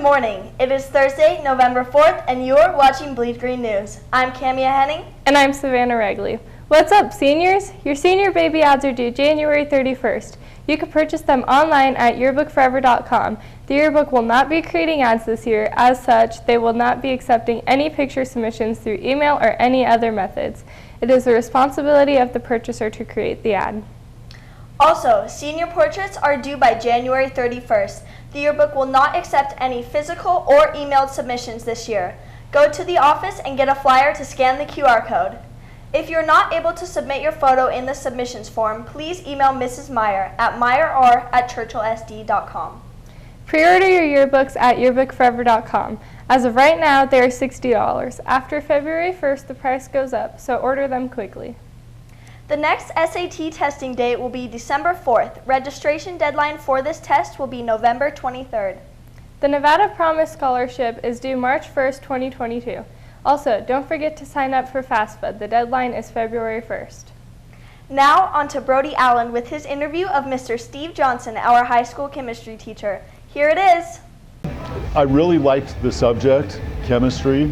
morning. It is Thursday, November 4th, and you are watching Bleed Green News. I'm Camia Henning. And I'm Savannah Regley. What's up, seniors? Your senior baby ads are due January 31st. You can purchase them online at yearbookforever.com. The yearbook will not be creating ads this year. As such, they will not be accepting any picture submissions through email or any other methods. It is the responsibility of the purchaser to create the ad. Also, senior portraits are due by January 31st. The yearbook will not accept any physical or emailed submissions this year. Go to the office and get a flyer to scan the QR code. If you're not able to submit your photo in the submissions form, please email Mrs. Meyer at meyerr@churchillsd.com. Pre-order your yearbooks at yearbookforever.com. As of right now, they are $60. After February 1st, the price goes up, so order them quickly. The next SAT testing date will be December 4th. Registration deadline for this test will be November 23rd. The Nevada Promise Scholarship is due March 1st, 2022. Also, don't forget to sign up for FAFSA. The deadline is February 1st. Now, on to Brody Allen with his interview of Mr. Steve Johnson, our high school chemistry teacher. Here it is. I really liked the subject, chemistry,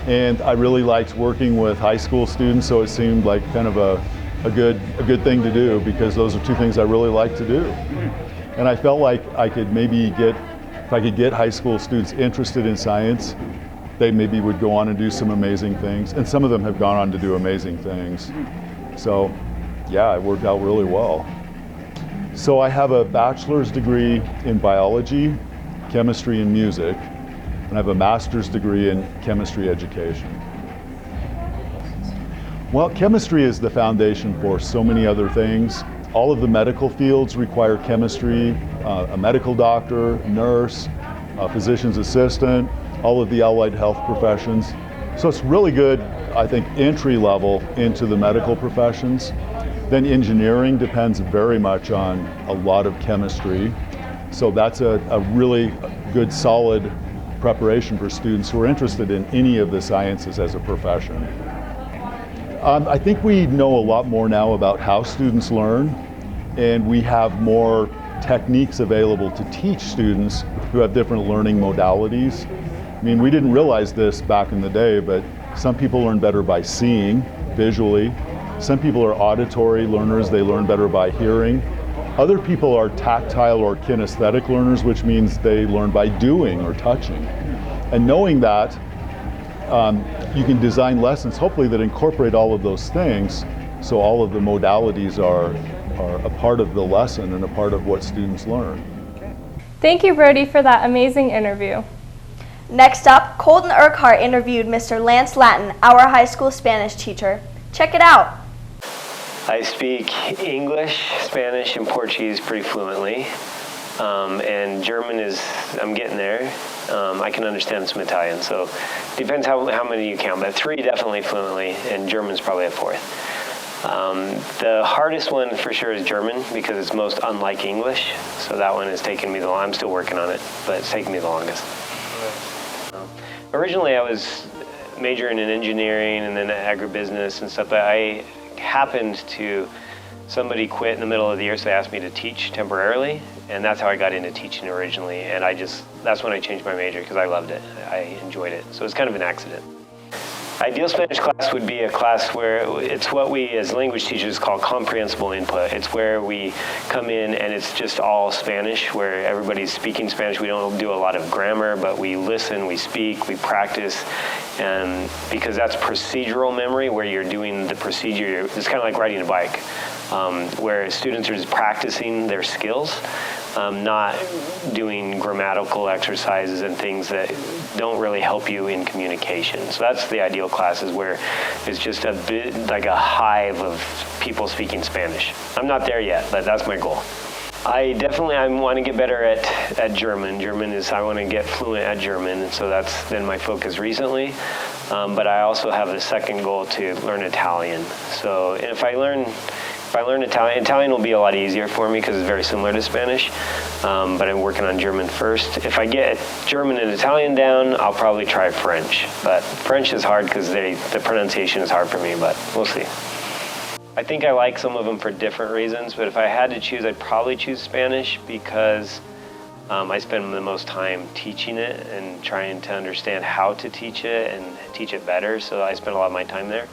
and I really liked working with high school students, so it seemed like kind of a good thing to do, because those are two things I really like to do. And I felt like I could maybe if I could get high school students interested in science, they maybe would go on and do some amazing things, and some of them have gone on to do amazing things. So yeah, it worked out really well. So I have a bachelor's degree in biology, chemistry, and music, and I have a master's degree in chemistry education. Well, chemistry is the foundation for so many other things. All of the medical fields require chemistry, a medical doctor, nurse, a physician's assistant, all of the allied health professions. So it's really good, I think, entry level into the medical professions. Then engineering depends very much on a lot of chemistry. So that's a really good, solid preparation for students who are interested in any of the sciences as a profession. I think we know a lot more now about how students learn, and we have more techniques available to teach students who have different learning modalities. I mean, we didn't realize this back in the day, but some people learn better by seeing, visually. Some people are auditory learners, they learn better by hearing. Other people are tactile or kinesthetic learners, which means they learn by doing or touching. And knowing that, you can design lessons, hopefully, that incorporate all of those things, so all of the modalities are a part of the lesson and a part of what students learn. Thank you, Brody, for that amazing interview. Next up, Colton Urquhart interviewed Mr. Lance Latin, our high school Spanish teacher. Check it out. I speak English, Spanish, and Portuguese pretty fluently, and German I'm getting there. I can understand some Italian, so it depends how many you count, but 3 definitely fluently, and German's probably a 4th. The hardest one for sure is German, because it's most unlike English, so that one has taken me I'm still working on it, but it's taken me the longest. Originally I was majoring in engineering and then agribusiness and stuff, but somebody quit in the middle of the year, so they asked me to teach temporarily, and that's how I got into teaching originally, and that's when I changed my major, because I loved it. I enjoyed it, so it's kind of an accident. Ideal Spanish class would be a class where it's what we as language teachers call comprehensible input. It's where we come in and it's just all Spanish, where everybody's speaking Spanish. We don't do a lot of grammar, but we listen, we speak, we practice, and because that's procedural memory, where you're doing the procedure. It's kind of like riding a bike, where students are just practicing their skills, not doing grammatical exercises and things that don't really help you in communication. So that's the ideal classes, where it's just a bit like a hive of people speaking Spanish. I'm not there yet, but that's my goal. I want to get better at German. I want to get fluent at German, so that's been my focus recently. But I also have the second goal to learn Italian. So if I learn Italian will be a lot easier for me because it's very similar to Spanish, but I'm working on German first. If I get German and Italian down, I'll probably try French. But French is hard because the pronunciation is hard for me, but we'll see. I think I like some of them for different reasons, but if I had to choose, I'd probably choose Spanish because I spend the most time teaching it and trying to understand how to teach it and teach it better, so I spend a lot of my time there.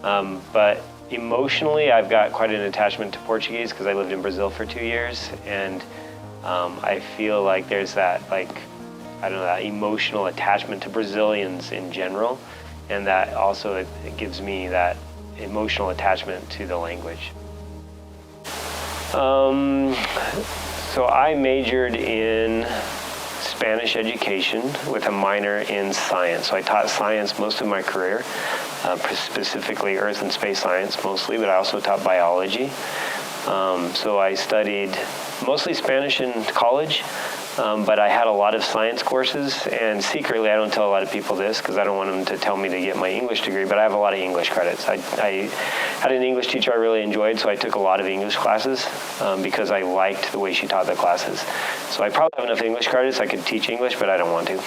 But emotionally, I've got quite an attachment to Portuguese because I lived in Brazil for 2 years, and I feel like there's that, that emotional attachment to Brazilians in general, and that also it gives me that emotional attachment to the language. So I majored in Spanish education with a minor in science. So I taught science most of my career, specifically earth and space science mostly, but I also taught biology. So I studied mostly Spanish in college, but I had a lot of science courses, and secretly, I don't tell a lot of people this because I don't want them to tell me to get my English degree, but I have a lot of English credits. I had an English teacher I really enjoyed, so I took a lot of English classes because I liked the way she taught the classes. So I probably have enough English credits I could teach English, but I don't want to.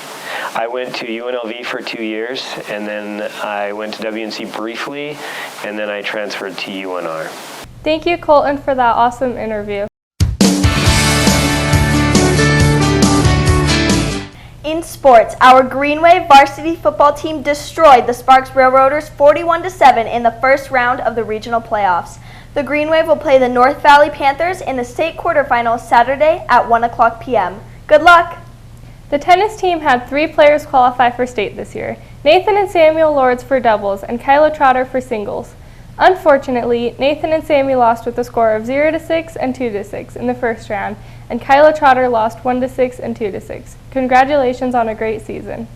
I went to UNLV for 2 years, and then I went to WNC briefly, and then I transferred to UNR. Thank you, Colton, for that awesome interview. In sports, our Greenway varsity football team destroyed the Sparks Railroaders 41-7 in the first round of the regional playoffs. The Greenway will play the North Valley Panthers in the state quarterfinals Saturday at 1:00 p.m. Good luck! The tennis team had 3 players qualify for state this year: Nathan and Samuel Lords for doubles and Kyla Trotter for singles. Unfortunately, Nathan and Sammy lost with a score of 0-6 and 2-6 in the first round, and Kyla Trotter lost 1-6 and 2-6. Congratulations on a great season.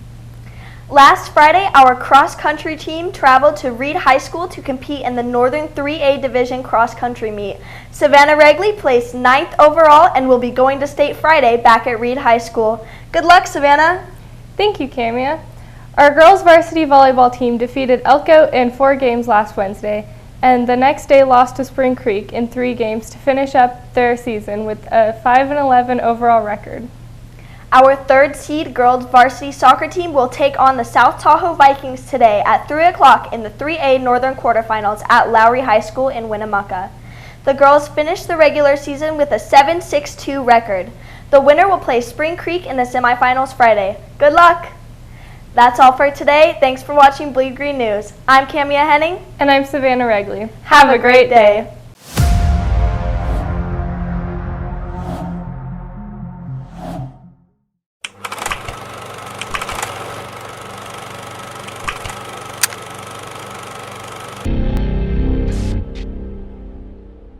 Last Friday, our cross-country team traveled to Reed High School to compete in the Northern 3A Division cross-country meet. Savannah Regley placed 9th overall and will be going to state Friday back at Reed High School. Good luck, Savannah. Thank you, Camia. Our girls varsity volleyball team defeated Elko in 4 games last Wednesday, and the next day lost to Spring Creek in 3 games to finish up their season with a 5-11 overall record. Our 3rd seed girls varsity soccer team will take on the South Tahoe Vikings today at 3 o'clock in the 3A Northern quarterfinals at Lowry High School in Winnemucca. The girls finished the regular season with a 7-6-2 record. The winner will play Spring Creek in the semifinals Friday. Good luck! That's all for today. Thanks for watching Bleed Green News. I'm Camia Henning. And I'm Savannah Regley. Have a great day.